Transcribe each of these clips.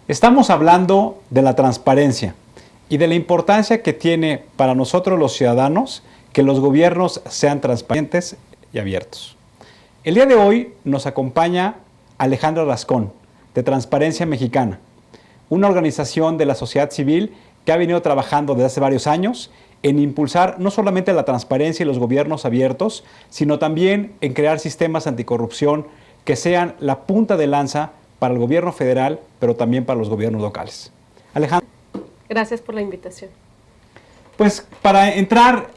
Estamos hablando de la transparencia y de la importancia que tiene para nosotros los ciudadanos que los gobiernos sean transparentes y abiertos. El día de hoy nos acompaña Alejandra Rascón, de Transparencia Mexicana, una organización de la sociedad civil que ha venido trabajando desde hace varios años en impulsar no solamente la transparencia y los gobiernos abiertos, sino también en crear sistemas anticorrupción que sean la punta de lanza para el gobierno federal, pero también para los gobiernos locales. Alejandra. Gracias por la invitación. Pues para entrar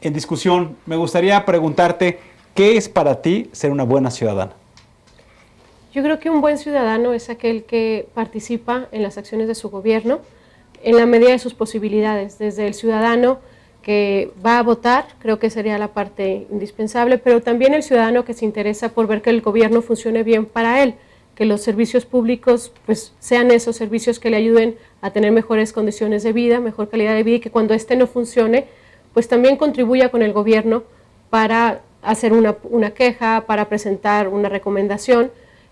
en discusión, me gustaría preguntarte, ¿qué es para ti ser una buena ciudadana? Yo creo que un buen ciudadano es aquel que participa en las acciones de su gobierno en la medida de sus posibilidades, desde el ciudadano que va a votar, creo que sería la parte indispensable, pero también el ciudadano que se interesa por ver que el gobierno funcione bien para él, que los servicios públicos pues sean esos servicios que le ayuden a tener mejores condiciones de vida, mejor calidad de vida, y que cuando este no funcione, pues también contribuya con el gobierno para hacer una queja, para presentar una recomendación.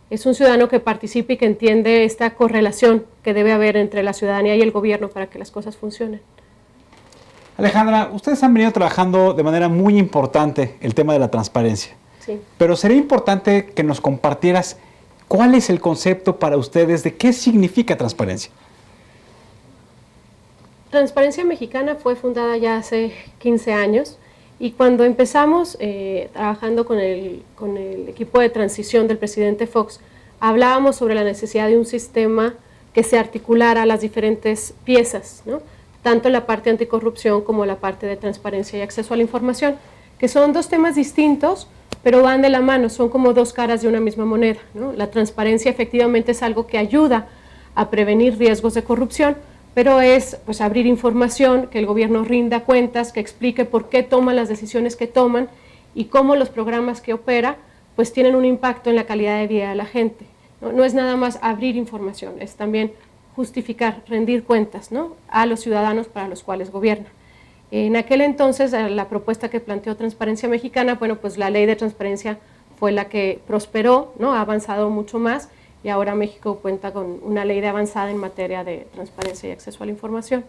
Es un ciudadano que participe y que entiende esta correlación que debe haber entre la ciudadanía y el gobierno para que las cosas funcionen. Alejandra, ustedes han venido trabajando de manera muy importante el tema de la transparencia. Sí. Pero sería importante que nos compartieras cuál es el concepto para ustedes de qué significa transparencia. Transparencia Mexicana fue fundada ya hace 15 años y cuando empezamos trabajando con el equipo de transición del presidente Fox, hablábamos sobre la necesidad de un sistema que se articulara a las diferentes piezas, ¿no? Tanto la parte anticorrupción como la parte de transparencia y acceso a la información, que son dos temas distintos, pero van de la mano, son como dos caras de una misma moneda, ¿no? La transparencia efectivamente es algo que ayuda a prevenir riesgos de corrupción, pero es pues, abrir información, que el gobierno rinda cuentas, que explique por qué toma las decisiones que toman y cómo los programas que opera pues, tienen un impacto en la calidad de vida de la gente. No es nada más abrir información, es también justificar, rendir cuentas, ¿no? A los ciudadanos para los cuales gobierna. En aquel entonces, la propuesta que planteó Transparencia Mexicana, bueno, pues la ley de transparencia fue la que prosperó, ¿no? Ha avanzado mucho más y ahora México cuenta con una ley de avanzada en materia de transparencia y acceso a la información.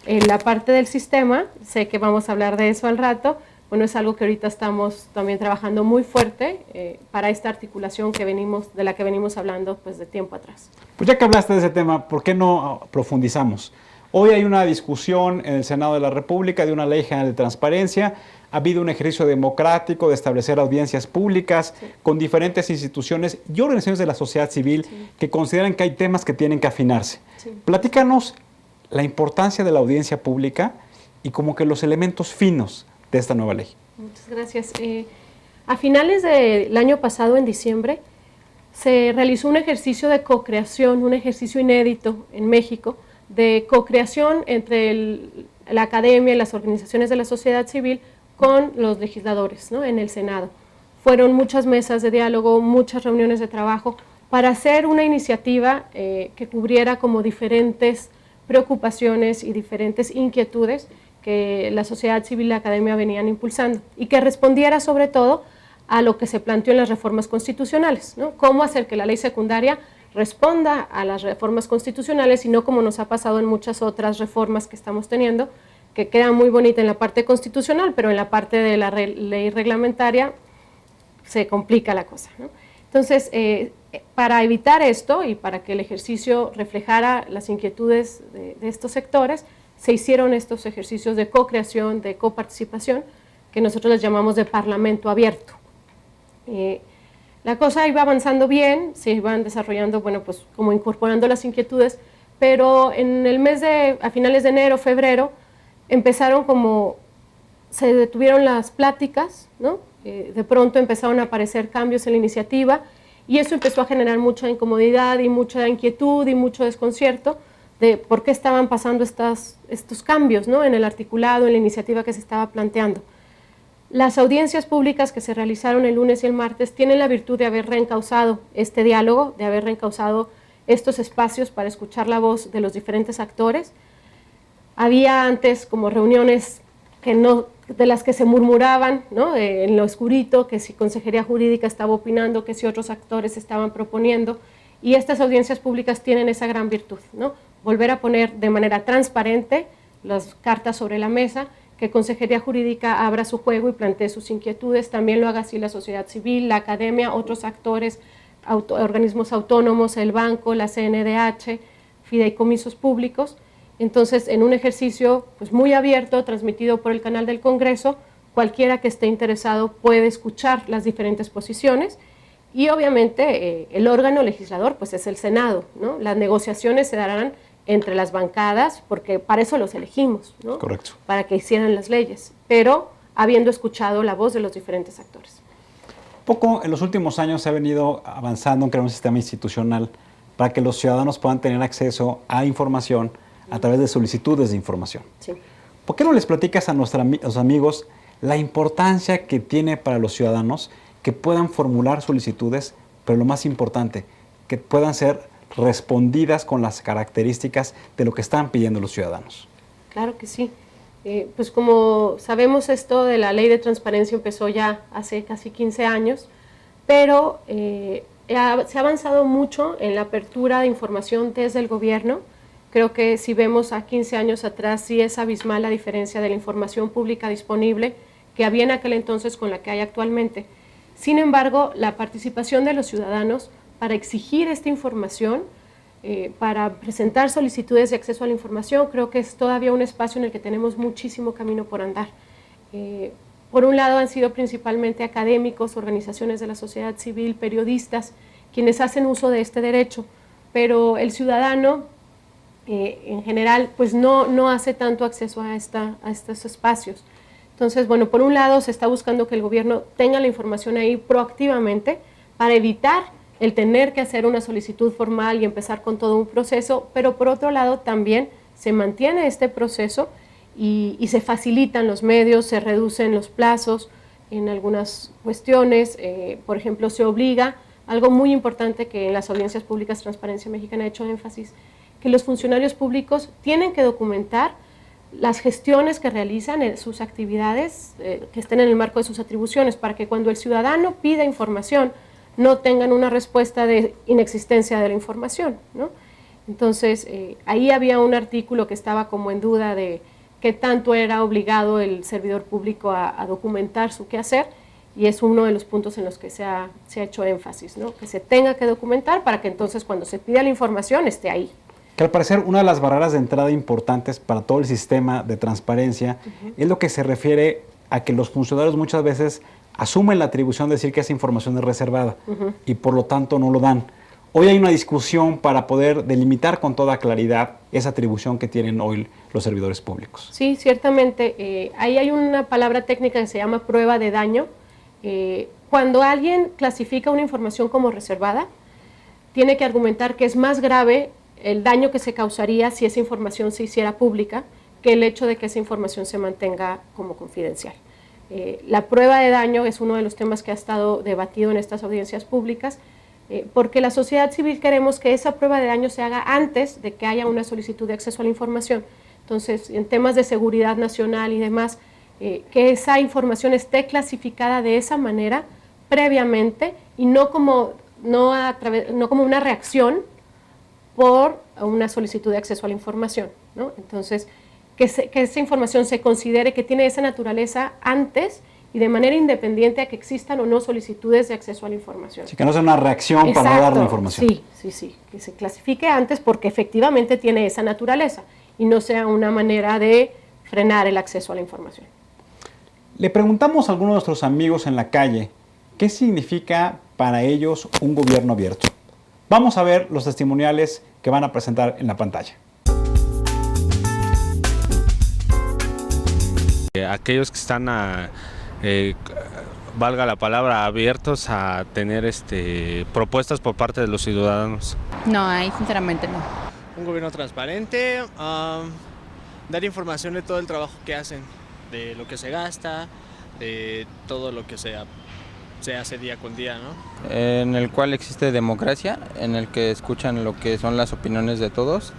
En la parte del sistema, sé que vamos a hablar de eso al rato, bueno, es algo que ahorita estamos también trabajando muy fuerte para esta articulación de la que venimos hablando pues, de tiempo atrás. Pues ya que hablaste de ese tema, ¿por qué no profundizamos? Hoy hay una discusión en el Senado de la República de una ley general de transparencia. Ha habido un ejercicio democrático de establecer audiencias públicas con diferentes instituciones y organizaciones de la sociedad civil que consideran que hay temas que tienen que afinarse. Platícanos la importancia de la audiencia pública y como que los elementos finos de esta nueva ley. Muchas gracias. A finales del año pasado, en diciembre, se realizó un ejercicio de co-creación, un ejercicio inédito en México, de co-creación entre la academia y las organizaciones de la sociedad civil con los legisladores, ¿no? En el Senado. Fueron muchas mesas de diálogo, muchas reuniones de trabajo para hacer una iniciativa que cubriera como diferentes preocupaciones y diferentes inquietudes que la sociedad civil y la academia venían impulsando y que respondiera sobre todo a lo que se planteó en las reformas constitucionales, ¿no? Cómo hacer que la ley secundaria responda a las reformas constitucionales y no como nos ha pasado en muchas otras reformas que estamos teniendo, que queda muy bonita en la parte constitucional, pero en la parte de la ley reglamentaria se complica la cosa, ¿no? Entonces, para evitar esto y para que el ejercicio reflejara las inquietudes de estos sectores, se hicieron estos ejercicios de co-creación, de coparticipación, que nosotros les llamamos de parlamento abierto. La cosa iba avanzando bien, se iban desarrollando, bueno, pues como incorporando las inquietudes, pero en el mes a finales de enero, febrero, empezaron como, se detuvieron las pláticas, ¿no? De pronto empezaron a aparecer cambios en la iniciativa y eso empezó a generar mucha incomodidad y mucha inquietud y mucho desconcierto de por qué estaban pasando estos cambios, ¿no? En el articulado, en la iniciativa que se estaba planteando. Las audiencias públicas que se realizaron el lunes y el martes tienen la virtud de haber reencauzado este diálogo, de haber reencauzado estos espacios para escuchar la voz de los diferentes actores. Había antes como reuniones de las que se murmuraban, ¿no? En lo oscurito, que si Consejería Jurídica estaba opinando, que si otros actores estaban proponiendo, Y estas audiencias públicas tienen esa gran virtud, ¿no? Volver a poner de manera transparente las cartas sobre la mesa, que Consejería Jurídica abra su juego y plantee sus inquietudes, también lo haga así la sociedad civil, la academia, otros actores, organismos autónomos, el banco, la CNDH, fideicomisos públicos. Entonces, en un ejercicio pues, muy abierto, transmitido por el canal del Congreso, cualquiera que esté interesado puede escuchar las diferentes posiciones y obviamente el órgano legislador pues es el Senado, ¿no? Las negociaciones se darán entre las bancadas porque para eso los elegimos, ¿no? Correcto. Para que hicieran las leyes, pero habiendo escuchado la voz de los diferentes actores. Poco en los últimos años se ha venido avanzando en crear un sistema institucional para que los ciudadanos puedan tener acceso a información a través de solicitudes de información. Sí. ¿Por qué no les platicas a nuestros amigos la importancia que tiene para los ciudadanos que puedan formular solicitudes, pero lo más importante, que puedan ser respondidas con las características de lo que están pidiendo los ciudadanos? Claro que sí. Pues como sabemos, esto de la Ley de Transparencia empezó ya hace casi 15 años, pero se ha avanzado mucho en la apertura de información desde el gobierno. Creo que si vemos a 15 años atrás, sí es abismal la diferencia de la información pública disponible que había en aquel entonces con la que hay actualmente. Sin embargo, la participación de los ciudadanos para exigir esta información, para presentar solicitudes de acceso a la información, creo que es todavía un espacio en el que tenemos muchísimo camino por andar. Por un lado han sido principalmente académicos, organizaciones de la sociedad civil, periodistas, quienes hacen uso de este derecho, pero el ciudadano en general pues no hace tanto acceso a estos espacios. Entonces, bueno, por un lado se está buscando que el gobierno tenga la información ahí proactivamente para evitar el tener que hacer una solicitud formal y empezar con todo un proceso, pero por otro lado también se mantiene este proceso y se facilitan los medios, se reducen los plazos en algunas cuestiones, por ejemplo, se obliga, algo muy importante que en las audiencias públicas Transparencia Mexicana ha hecho énfasis, que los funcionarios públicos tienen que documentar las gestiones que realizan en sus actividades, que estén en el marco de sus atribuciones, para que cuando el ciudadano pida información no tengan una respuesta de inexistencia de la información, ¿no? Entonces, ahí había un artículo que estaba como en duda de qué tanto era obligado el servidor público a documentar su quehacer, y es uno de los puntos en los que se ha hecho énfasis, ¿no? Que se tenga que documentar para que entonces cuando se pida la información esté ahí. Que al parecer una de las barreras de entrada importantes para todo el sistema de transparencia es lo que se refiere a que los funcionarios muchas veces asumen la atribución de decir que esa información es reservada y por lo tanto no lo dan. Hoy hay una discusión para poder delimitar con toda claridad esa atribución que tienen hoy los servidores públicos. Sí, ciertamente. Ahí hay una palabra técnica que se llama prueba de daño. Cuando alguien clasifica una información como reservada, tiene que argumentar que es más grave el daño que se causaría si esa información se hiciera pública que el hecho de que esa información se mantenga como confidencial. La prueba de daño es uno de los temas que ha estado debatido en estas audiencias públicas, porque la sociedad civil queremos que esa prueba de daño se haga antes de que haya una solicitud de acceso a la información. Entonces, en temas de seguridad nacional y demás, que esa información esté clasificada de esa manera previamente y no como una reacción por una solicitud de acceso a la información, ¿no? Entonces, que esa información se considere que tiene esa naturaleza antes y de manera independiente a que existan o no solicitudes de acceso a la información. Sí, que no sea una reacción. Exacto, para dar la información. Sí, que se clasifique antes porque efectivamente tiene esa naturaleza y no sea una manera de frenar el acceso a la información. Le preguntamos a algunos de nuestros amigos en la calle qué significa para ellos un gobierno abierto. Vamos a ver los testimoniales que van a presentar en la pantalla. Aquellos que están, valga la palabra, abiertos a tener propuestas por parte de los ciudadanos. No, ahí sinceramente no. Un gobierno transparente, dar información de todo el trabajo que hacen, de lo que se gasta, de todo lo que se hace día con día, ¿no? En el cual existe democracia, en el que escuchan lo que son las opiniones de todos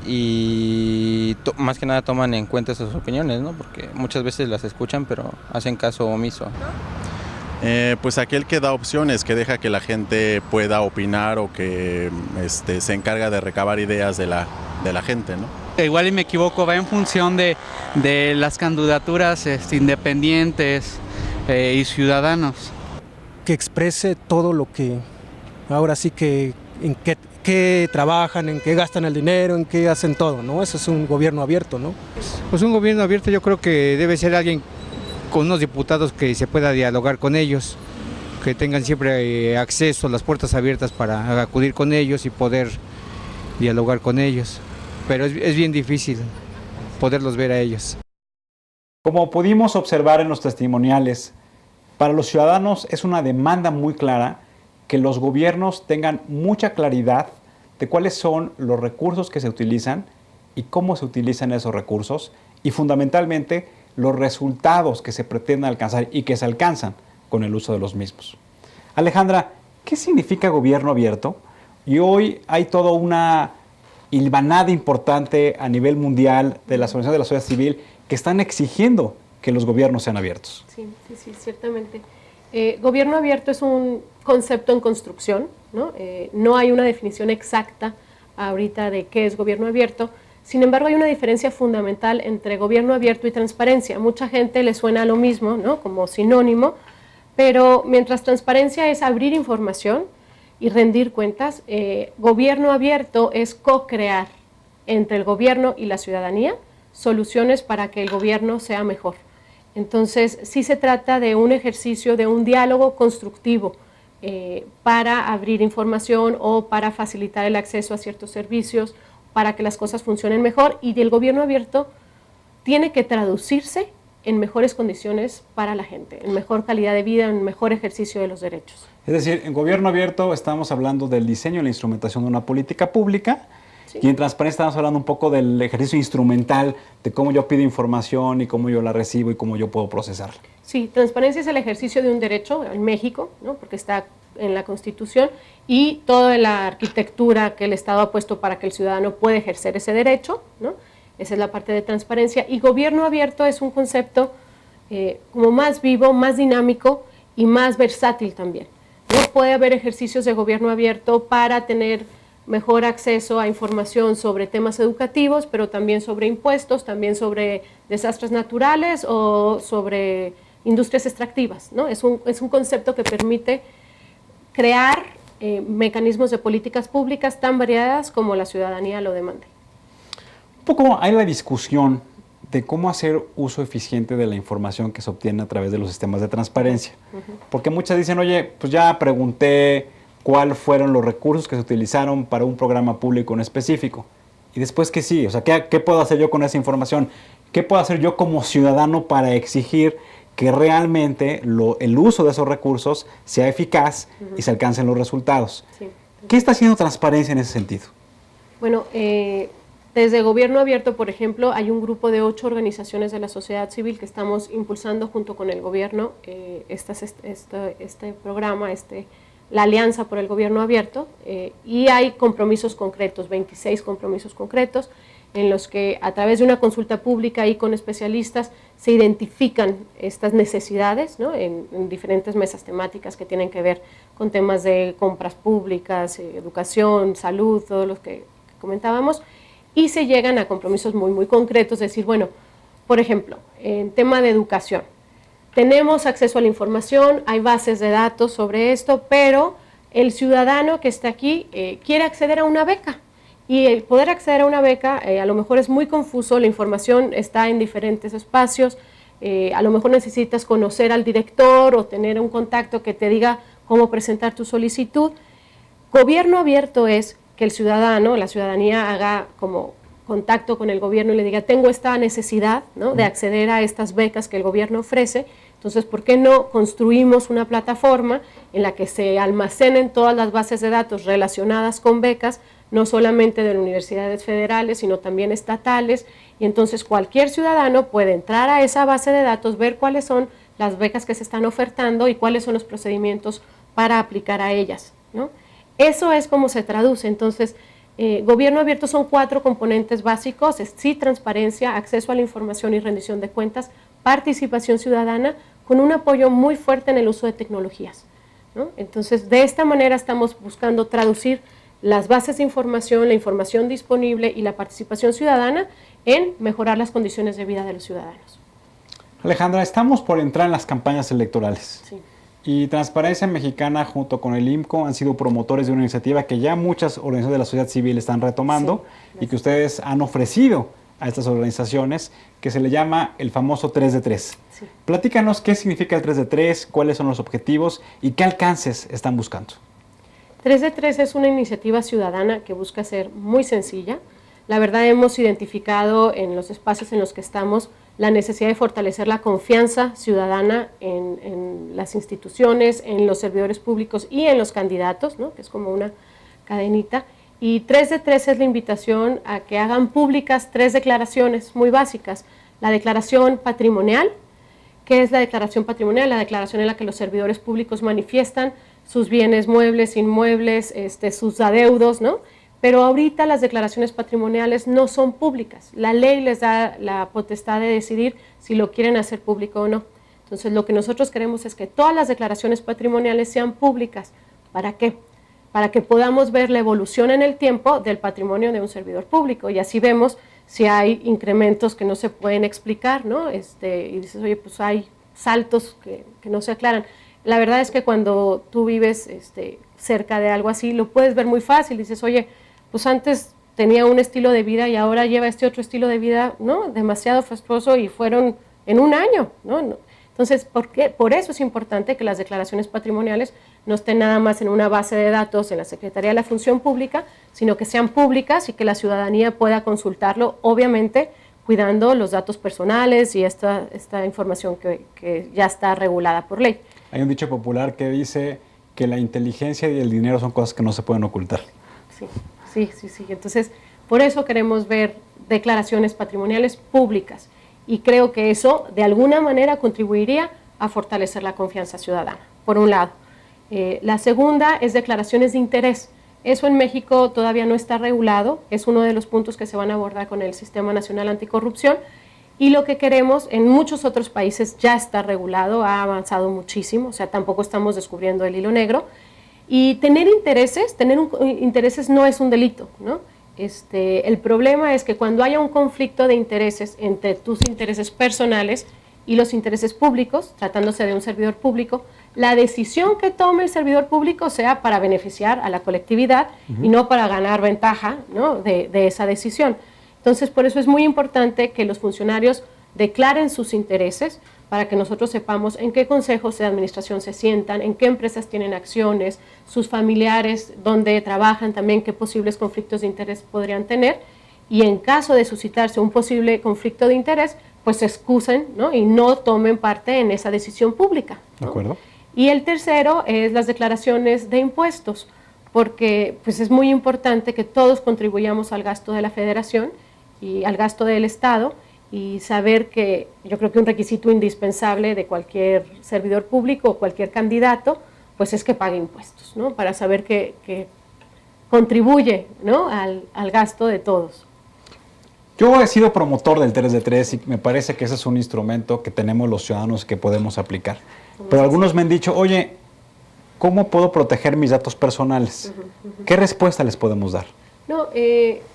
y más que nada toman en cuenta esas opiniones, ¿no? Porque muchas veces las escuchan pero hacen caso omiso. Pues aquel que da opciones, que deja que la gente pueda opinar o que se encarga de recabar ideas de la gente, ¿no? Igual y me equivoco, va en función de las candidaturas independientes y ciudadanos. Que exprese todo lo que, ahora sí que, en qué trabajan, en qué gastan el dinero, en qué hacen todo, ¿no? Eso es un gobierno abierto, ¿no? Pues un gobierno abierto yo creo que debe ser alguien con unos diputados que se pueda dialogar con ellos, que tengan siempre acceso, las puertas abiertas para acudir con ellos y poder dialogar con ellos. Pero es bien difícil poderlos ver a ellos. Como pudimos observar en los testimoniales, para los ciudadanos es una demanda muy clara que los gobiernos tengan mucha claridad de cuáles son los recursos que se utilizan y cómo se utilizan esos recursos y fundamentalmente los resultados que se pretenden alcanzar y que se alcanzan con el uso de los mismos. Alejandra, ¿qué significa gobierno abierto? Y hoy hay toda una hilvanada importante a nivel mundial de las organizaciones de la sociedad civil que están exigiendo que los gobiernos sean abiertos. Sí, ciertamente. Gobierno abierto es un concepto en construcción, ¿no? No hay una definición exacta ahorita de qué es gobierno abierto. Sin embargo, hay una diferencia fundamental entre gobierno abierto y transparencia. Mucha gente le suena a lo mismo, ¿no? Como sinónimo, pero mientras transparencia es abrir información y rendir cuentas, gobierno abierto es co-crear entre el gobierno y la ciudadanía soluciones para que el gobierno sea mejor. Entonces, sí se trata de un ejercicio, de un diálogo constructivo para abrir información o para facilitar el acceso a ciertos servicios, para que las cosas funcionen mejor, y el gobierno abierto tiene que traducirse en mejores condiciones para la gente, en mejor calidad de vida, en mejor ejercicio de los derechos. Es decir, en gobierno abierto estamos hablando del diseño y la instrumentación de una política pública, sí. Y en transparencia estamos hablando un poco del ejercicio instrumental, de cómo yo pido información y cómo yo la recibo y cómo yo puedo procesarla. Sí, transparencia es el ejercicio de un derecho en México, ¿no? Porque está en la Constitución, y toda la arquitectura que el Estado ha puesto para que el ciudadano pueda ejercer ese derecho, ¿no? Esa es la parte de transparencia. Y gobierno abierto es un concepto como más vivo, más dinámico y más versátil también, ¿no? Puede haber ejercicios de gobierno abierto para tener mejor acceso a información sobre temas educativos, pero también sobre impuestos, también sobre desastres naturales o sobre industrias extractivas, ¿no? Es un concepto que permite crear mecanismos de políticas públicas tan variadas como la ciudadanía lo demande. Un poco hay la discusión de cómo hacer uso eficiente de la información que se obtiene a través de los sistemas de transparencia. Porque muchas dicen, oye, pues ya pregunté cuáles fueron los recursos que se utilizaron para un programa público en específico. Y después, ¿qué sí? O sea, ¿qué puedo hacer yo con esa información? ¿Qué puedo hacer yo como ciudadano para exigir que realmente el uso de esos recursos sea eficaz y se alcancen los resultados? Sí. ¿Qué está haciendo transparencia en ese sentido? Bueno, desde Gobierno Abierto, por ejemplo, hay un grupo de 8 organizaciones de la sociedad civil que estamos impulsando junto con el gobierno este programa, la Alianza por el Gobierno Abierto, y hay compromisos concretos, 26 compromisos concretos, en los que a través de una consulta pública y con especialistas se identifican estas necesidades, ¿no? en diferentes mesas temáticas que tienen que ver con temas de compras públicas, educación, salud, todos los que comentábamos, y se llegan a compromisos muy, muy concretos, es decir, bueno, por ejemplo, en tema de educación, tenemos acceso a la información, hay bases de datos sobre esto, pero el ciudadano que está aquí quiere acceder a una beca, y el poder acceder a una beca a lo mejor es muy confuso, la información está en diferentes espacios, a lo mejor necesitas conocer al director o tener un contacto que te diga cómo presentar tu solicitud. Gobierno abierto es que el ciudadano, la ciudadanía haga como contacto con el gobierno y le diga, tengo esta necesidad, ¿no? de acceder a estas becas que el gobierno ofrece, entonces, ¿por qué no construimos una plataforma en la que se almacenen todas las bases de datos relacionadas con becas, no solamente de las universidades federales, sino también estatales, y entonces cualquier ciudadano puede entrar a esa base de datos, ver cuáles son las becas que se están ofertando y cuáles son los procedimientos para aplicar a ellas, ¿no? Eso es como se traduce. Entonces, Gobierno Abierto son 4 componentes básicos, es sí transparencia, acceso a la información y rendición de cuentas, participación ciudadana, con un apoyo muy fuerte en el uso de tecnologías, ¿no? Entonces, de esta manera estamos buscando traducir las bases de información, la información disponible y la participación ciudadana en mejorar las condiciones de vida de los ciudadanos. Alejandra, estamos por entrar en las campañas electorales. Sí. Y Transparencia Mexicana junto con el IMCO han sido promotores de una iniciativa que ya muchas organizaciones de la sociedad civil están retomando, y que ustedes han ofrecido a estas organizaciones, que se le llama el famoso 3 de 3. Sí. Platícanos qué significa el 3 de 3, cuáles son los objetivos y qué alcances están buscando. 3 de 3 es una iniciativa ciudadana que busca ser muy sencilla. La verdad, hemos identificado en los espacios en los que estamos la necesidad de fortalecer la confianza ciudadana en las instituciones, en los servidores públicos y en los candidatos, ¿no? Que es como una cadenita. Y 3 de 3 es la invitación a que hagan públicas 3 declaraciones muy básicas. La declaración patrimonial. ¿Qué es la declaración patrimonial? La declaración en la que los servidores públicos manifiestan sus bienes muebles, inmuebles, sus adeudos, ¿no? Pero ahorita las declaraciones patrimoniales no son públicas. La ley les da la potestad de decidir si lo quieren hacer público o no. Entonces, lo que nosotros queremos es que todas las declaraciones patrimoniales sean públicas. ¿Para qué? Para que podamos ver la evolución en el tiempo del patrimonio de un servidor público, y así vemos si hay incrementos que no se pueden explicar, ¿no? Y dices, oye, pues hay saltos que no se aclaran. La verdad es que cuando tú vives cerca de algo así, lo puedes ver muy fácil. Dices, oye, pues antes tenía un estilo de vida y ahora lleva este otro estilo de vida, ¿no? Demasiado fastuoso, y fueron en un año, ¿no? Entonces, por eso es importante que las declaraciones patrimoniales no estén nada más en una base de datos en la Secretaría de la Función Pública, sino que sean públicas y que la ciudadanía pueda consultarlo, obviamente cuidando los datos personales y esta información que ya está regulada por ley. Hay un dicho popular que dice que la inteligencia y el dinero son cosas que no se pueden ocultar. Sí. Entonces, por eso queremos ver declaraciones patrimoniales públicas, y creo que eso de alguna manera contribuiría a fortalecer la confianza ciudadana, por un lado. La segunda es declaraciones de interés. Eso en México todavía no está regulado, es uno de los puntos que se van a abordar con el Sistema Nacional Anticorrupción, y lo que queremos en muchos otros países ya está regulado, ha avanzado muchísimo, o sea, tampoco estamos descubriendo el hilo negro. Y tener intereses no es un delito, ¿no? El problema es que cuando haya un conflicto de intereses entre tus intereses personales y los intereses públicos, tratándose de un servidor público, la decisión que tome el servidor público sea para beneficiar a la colectividad y no para ganar ventaja, ¿no? de esa decisión. Entonces, por eso es muy importante que los funcionarios declaren sus intereses, para que nosotros sepamos en qué consejos de administración se sientan, en qué empresas tienen acciones, sus familiares, dónde trabajan también, qué posibles conflictos de interés podrían tener, y en caso de suscitarse un posible conflicto de interés, pues se excusen, ¿no? Y no tomen parte en esa decisión pública, ¿no? ¿De acuerdo? Y el tercero es las declaraciones de impuestos, porque pues es muy importante que todos contribuyamos al gasto de la Federación y al gasto del Estado, y saber que yo creo que un requisito indispensable de cualquier servidor público o cualquier candidato, pues es que pague impuestos, ¿no? Para saber que contribuye, ¿no? al gasto de todos. Yo he sido promotor del 3 de 3 y me parece que ese es un instrumento que tenemos los ciudadanos que podemos aplicar. Pero algunos me han dicho, oye, ¿cómo puedo proteger mis datos personales? ¿Qué respuesta les podemos dar? No,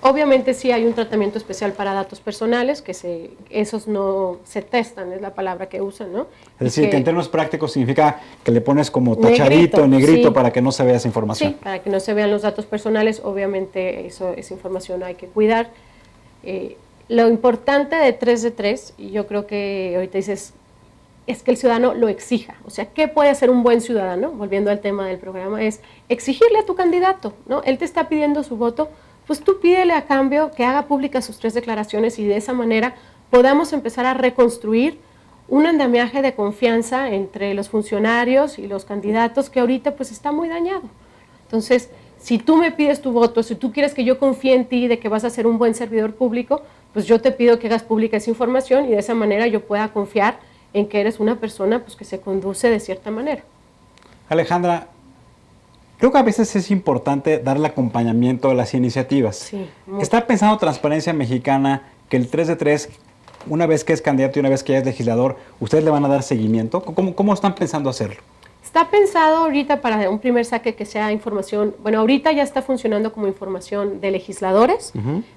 obviamente sí hay un tratamiento especial para datos personales, que esos no se testan, es la palabra que usan, ¿no? Es decir, que en términos prácticos significa que le pones como tacharito, negrito, sí, para que no se vea esa información. Sí, para que no se vean los datos personales, obviamente esa información hay que cuidar. Lo importante de 3 de 3, y yo creo que ahorita dices, es que el ciudadano lo exija. O sea, ¿qué puede hacer un buen ciudadano? Volviendo al tema del programa, es exigirle a tu candidato, ¿no? Él te está pidiendo su voto, pues tú pídele a cambio que haga públicas sus 3 declaraciones, y de esa manera podamos empezar a reconstruir un andamiaje de confianza entre los funcionarios y los candidatos que ahorita pues está muy dañado. Entonces, si tú me pides tu voto, si tú quieres que yo confíe en ti de que vas a ser un buen servidor público, pues yo te pido que hagas pública esa información, y de esa manera yo pueda confiar en que eres una persona pues, que se conduce de cierta manera. Alejandra, creo que a veces es importante darle acompañamiento a las iniciativas. Sí, ¿Está pensando Transparencia Mexicana que el 3 de 3 una vez que es candidato y una vez que ya es legislador, ¿ustedes le van a dar seguimiento? ¿Cómo están pensando hacerlo? Está pensado ahorita para un primer saque que sea información, bueno, ahorita ya está funcionando como información de legisladores.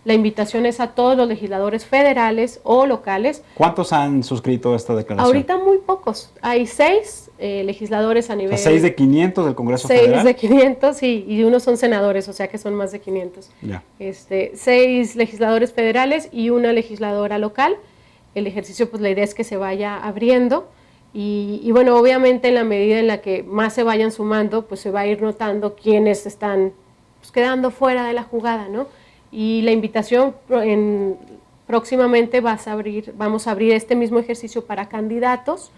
La invitación es a todos los legisladores federales o locales. ¿Cuántos han suscrito esta declaración? Ahorita muy pocos. Hay 6 legisladores a nivel... O sea, 6 de 500 del Congreso Federal. 6 de 500 y unos son senadores, o sea que son más de 500. Ya. 6 legisladores federales y una legisladora local. El ejercicio, pues la idea es que se vaya abriendo. Y bueno, obviamente en la medida en la que más se vayan sumando, pues se va a ir notando quiénes están pues, quedando fuera de la jugada, ¿no? Y la invitación próximamente vamos a abrir este mismo ejercicio para candidatos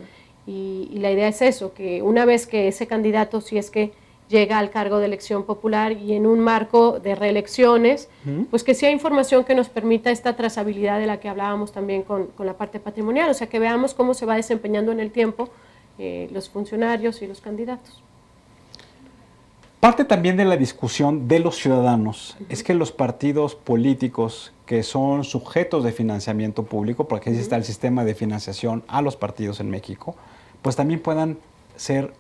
y la idea es eso, que una vez que ese candidato, si es que llega al cargo de elección popular y en un marco de reelecciones, pues que sea información que nos permita esta trazabilidad de la que hablábamos también con la parte patrimonial, o sea, que veamos cómo se va desempeñando en el tiempo los funcionarios y los candidatos. Parte también de la discusión de los ciudadanos es que los partidos políticos que son sujetos de financiamiento público, porque ahí está el sistema de financiación a los partidos en México, pues también puedan ser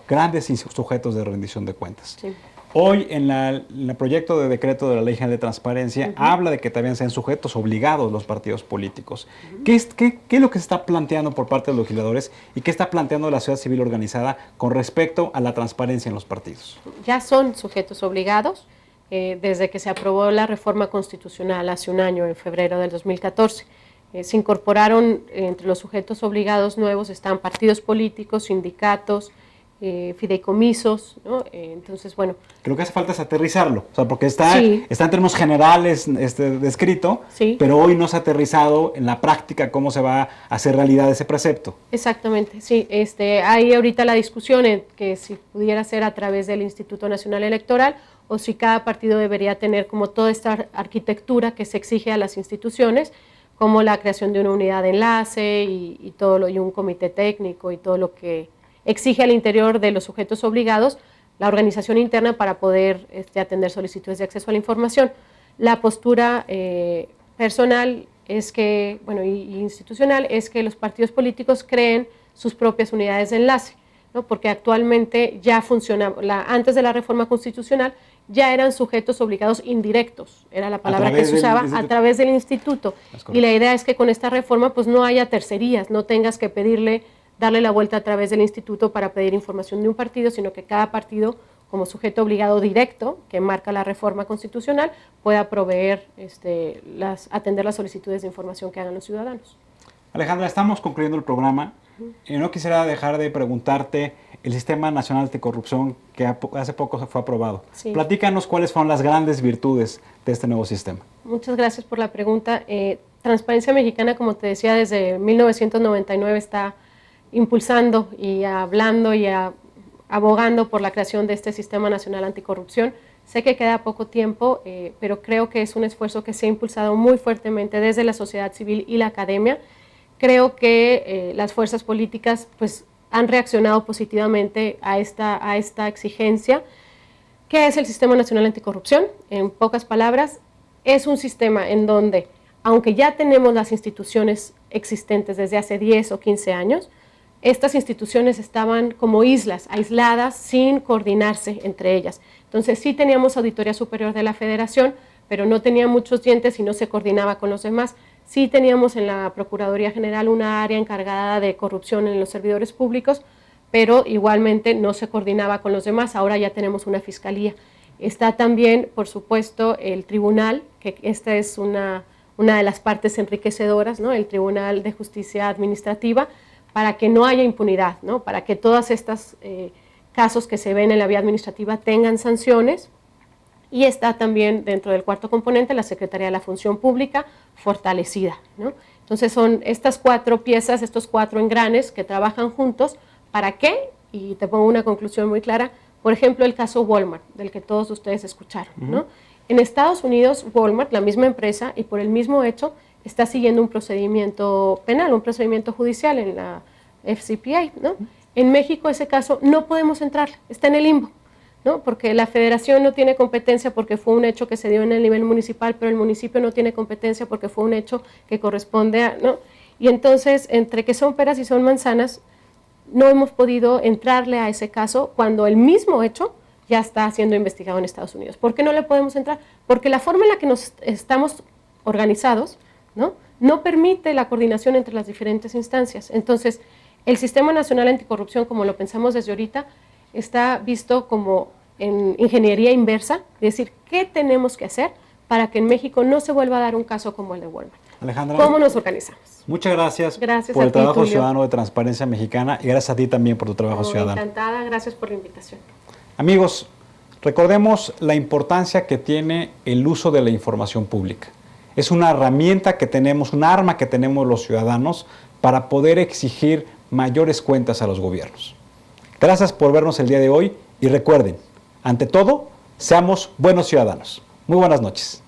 grandes sujetos de rendición de cuentas. Sí. Hoy en el proyecto de decreto de la Ley General de Transparencia habla de que también sean sujetos obligados los partidos políticos. ¿Qué es lo que se está planteando por parte de los legisladores y qué está planteando la sociedad civil organizada con respecto a la transparencia en los partidos? Ya son sujetos obligados desde que se aprobó la reforma constitucional hace un año, en febrero del 2014. Se incorporaron entre los sujetos obligados nuevos, están partidos políticos, sindicatos, fideicomisos, ¿no? Entonces, bueno. Lo que hace falta es aterrizarlo, o sea, porque está en términos generales descrito, pero hoy no se ha aterrizado en la práctica cómo se va a hacer realidad ese precepto. Exactamente, sí. Hay ahorita la discusión en que si pudiera ser a través del Instituto Nacional Electoral o si cada partido debería tener como toda esta arquitectura que se exige a las instituciones, como la creación de una unidad de enlace y un comité técnico y todo lo que exige al interior de los sujetos obligados la organización interna para poder atender solicitudes de acceso a la información. La postura personal es que, y institucional, es que los partidos políticos creen sus propias unidades de enlace, ¿no? Porque actualmente ya funciona, antes de la reforma constitucional, ya eran sujetos obligados indirectos, era la palabra que se usaba, a través del instituto. Y la idea es que con esta reforma pues no haya tercerías, no tengas que darle la vuelta a través del instituto para pedir información de un partido, sino que cada partido, como sujeto obligado directo, que marca la reforma constitucional, pueda proveer, atender las solicitudes de información que hagan los ciudadanos. Alejandra, estamos concluyendo el programa y no quisiera dejar de preguntarte el Sistema Nacional Anticorrupción que hace poco fue aprobado. Sí. Platícanos cuáles fueron las grandes virtudes de este nuevo sistema. Muchas gracias por la pregunta. Transparencia Mexicana, como te decía, desde 1999 está impulsando y hablando y abogando por la creación de este Sistema Nacional Anticorrupción. Sé que queda poco tiempo, pero creo que es un esfuerzo que se ha impulsado muy fuertemente desde la sociedad civil y la academia. Creo que las fuerzas políticas pues, han reaccionado positivamente a esta exigencia. ¿Qué es el Sistema Nacional Anticorrupción? En pocas palabras, es un sistema en donde, aunque ya tenemos las instituciones existentes desde hace 10 o 15 años, estas instituciones estaban como islas, aisladas, sin coordinarse entre ellas. Entonces sí teníamos Auditoría Superior de la Federación, pero no tenía muchos dientes y no se coordinaba con los demás. Sí teníamos en la Procuraduría General una área encargada de corrupción en los servidores públicos, pero igualmente no se coordinaba con los demás. Ahora ya tenemos una fiscalía. Está también, por supuesto, el tribunal, que esta es una de las partes enriquecedoras, ¿no? El Tribunal de Justicia Administrativa, para que no haya impunidad, ¿no? Para que todos estos casos que se ven en la vía administrativa tengan sanciones. Y está también dentro del cuarto componente la Secretaría de la Función Pública fortalecida, ¿no? Entonces son estas 4 piezas, estos 4 engranes que trabajan juntos. ¿Para qué? Y te pongo una conclusión muy clara. Por ejemplo, el caso Walmart, del que todos ustedes escucharon, ¿no? En Estados Unidos, Walmart, la misma empresa, y por el mismo hecho, está siguiendo un procedimiento penal, un procedimiento judicial en la FCPA, ¿no? En México ese caso no podemos entrar, está en el limbo, ¿no? Porque la federación no tiene competencia porque fue un hecho que se dio en el nivel municipal, pero el municipio no tiene competencia porque fue un hecho que corresponde a, ¿no? Y entonces, entre que son peras y son manzanas, no hemos podido entrarle a ese caso cuando el mismo hecho ya está siendo investigado en Estados Unidos. ¿Por qué no le podemos entrar? Porque la forma en la que nos estamos organizados, no permite la coordinación entre las diferentes instancias. Entonces, el Sistema Nacional Anticorrupción, como lo pensamos desde ahorita, está visto como en ingeniería inversa, es decir, ¿qué tenemos que hacer para que en México no se vuelva a dar un caso como el de Walmart? Alejandra, ¿cómo nos organizamos? Muchas gracias, Gracias por a el ti, trabajo Tulio. ciudadano de Transparencia Mexicana y gracias a ti también por tu trabajo ciudadano. Encantada, gracias por la invitación. Amigos, recordemos la importancia que tiene el uso de la información pública. Es una herramienta que tenemos, un arma que tenemos los ciudadanos para poder exigir mayores cuentas a los gobiernos. Gracias por vernos el día de hoy y recuerden, ante todo, seamos buenos ciudadanos. Muy buenas noches.